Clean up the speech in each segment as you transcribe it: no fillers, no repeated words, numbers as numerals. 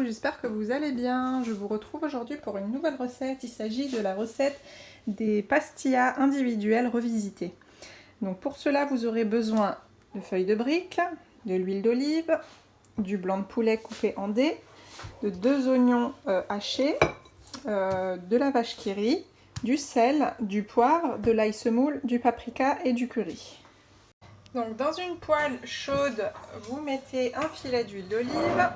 j'espère que vous allez bien. Je vous retrouve aujourd'hui pour une nouvelle recette. Il s'agit de la recette des pastillas individuelles revisitées. Donc pour cela, vous aurez besoin de feuilles de briques, de l'huile d'olive, du blanc de poulet coupé en dés, de 2 oignons hachés, de la vache qui rit, du sel, du poivre, de l'ail semoule, du paprika et du curry. Donc dans une poêle chaude, vous mettez un filet d'huile d'olive.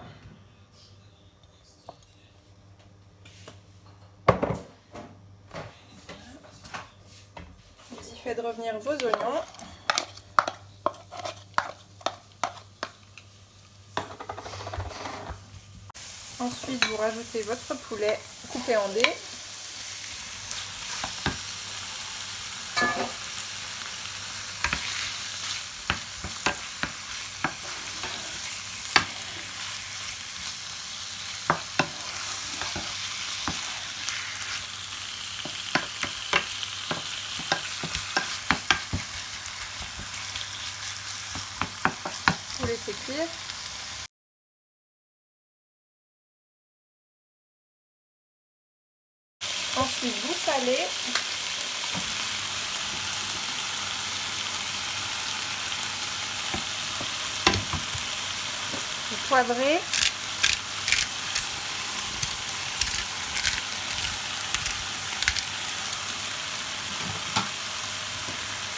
Vous y faites revenir vos oignons. Ensuite, vous rajoutez votre poulet coupé en dés. Vous laissez cuire. Ensuite, vous salez. Vous poivrez.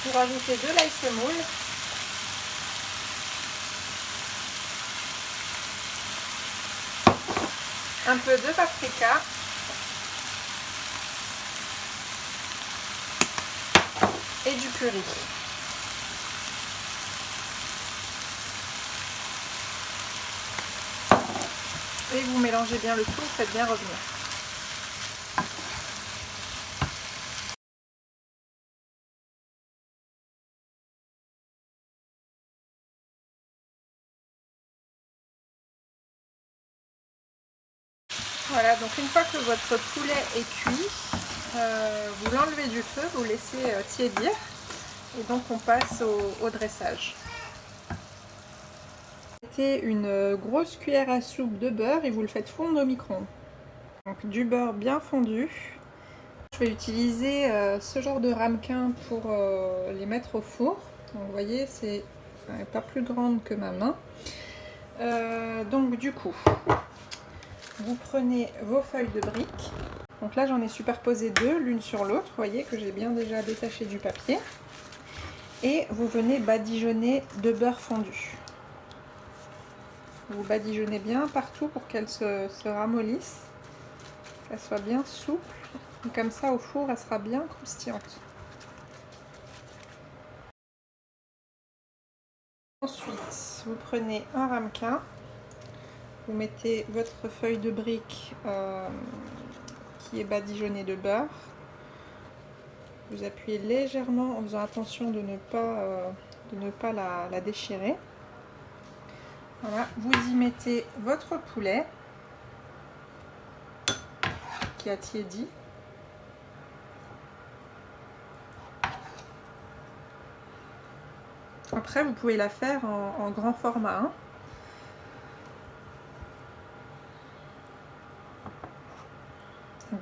Vous rajoutez de l'ail semoule. Un peu de paprika. Et du curry. Et vous mélangez bien le tout, faites bien revenir. Voilà, donc une fois que votre poulet est cuit, vous l'enlevez du feu, vous laissez tiédir et donc on passe au dressage. Mettez une grosse cuillère à soupe de beurre et vous le faites fondre au micro-ondes. Donc du beurre bien fondu. Je vais utiliser ce genre de ramequin pour les mettre au four. Donc vous voyez, c'est pas plus grande que ma main. Donc du coup, vous prenez vos feuilles de briques. Donc là j'en ai superposé 2 l'une sur l'autre. Vous voyez que j'ai bien déjà détaché du papier. Et vous venez badigeonner de beurre fondu. Vous badigeonnez bien partout pour qu'elle se ramollisse, qu'elle soit bien souple. Et comme ça au four elle sera bien croustillante. Ensuite vous prenez un ramequin. Vous mettez votre feuille de brique qui est badigeonnée de beurre. Vous appuyez légèrement en faisant attention de ne pas la déchirer. Voilà, vous y mettez votre poulet qui a tiédi. Après, vous pouvez la faire en grand format. Hein.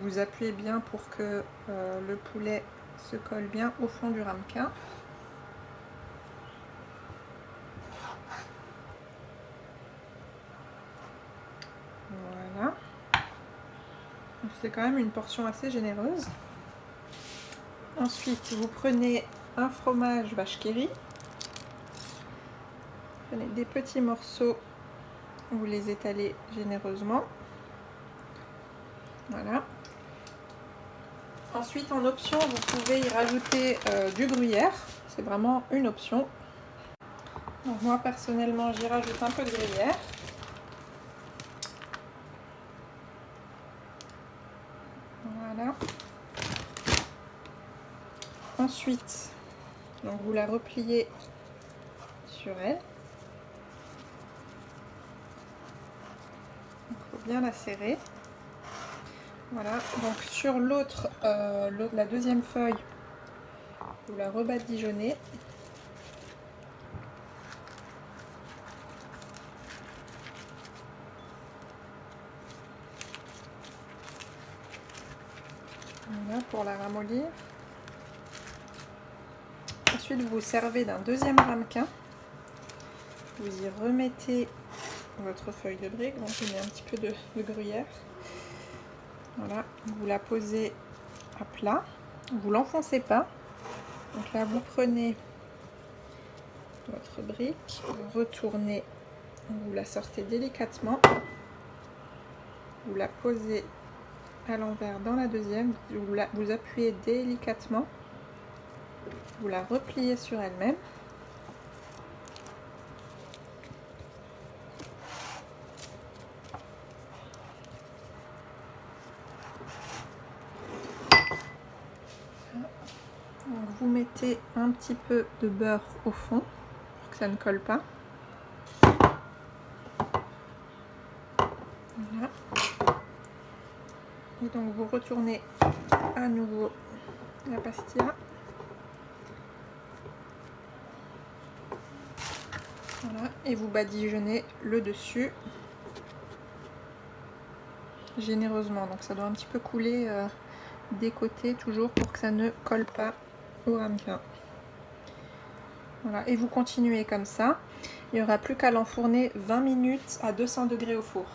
Vous appuyez bien pour que le poulet se colle bien au fond du ramequin. Voilà. C'est quand même une portion assez généreuse. Ensuite, vous prenez un fromage vache qui rit. Prenez des petits morceaux, vous les étalez généreusement. Voilà. Ensuite, en option, vous pouvez y rajouter du gruyère. C'est vraiment une option. Donc moi, personnellement, j'y rajoute un peu de gruyère. Voilà. Ensuite, donc vous la repliez sur elle. Il faut bien la serrer. Voilà, donc sur l'autre, la deuxième feuille, vous la rebadigeonnez. Voilà, pour la ramollir. Ensuite, vous vous servez d'un deuxième ramequin. Vous y remettez votre feuille de brique. Donc, je mets un petit peu de gruyère. Voilà, vous la posez à plat. Vous l'enfoncez pas. Donc là, vous prenez votre brique, vous retournez, vous la sortez délicatement. Vous la posez à l'envers dans la deuxième. Vous appuyez délicatement. Vous la repliez sur elle-même. Donc vous mettez un petit peu de beurre au fond pour que ça ne colle pas. Voilà. Et donc vous retournez à nouveau la pastilla. Voilà. Et vous badigeonnez le dessus généreusement. Donc ça doit un petit peu couler des côtés toujours pour que ça ne colle pas au ramequin. Voilà, et vous continuez comme ça. Il n'y aura plus qu'à l'enfourner 20 minutes à 200 degrés au four.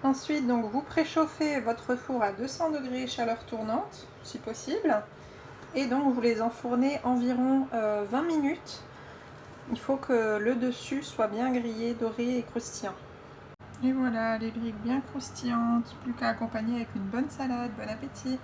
Ensuite, donc, vous préchauffez votre four à 200 degrés chaleur tournante, si possible. Et donc vous les enfournez environ 20 minutes. Il faut que le dessus soit bien grillé, doré et croustillant. Et voilà, les briques bien croustillantes, plus qu'à accompagner avec une bonne salade. Bon appétit!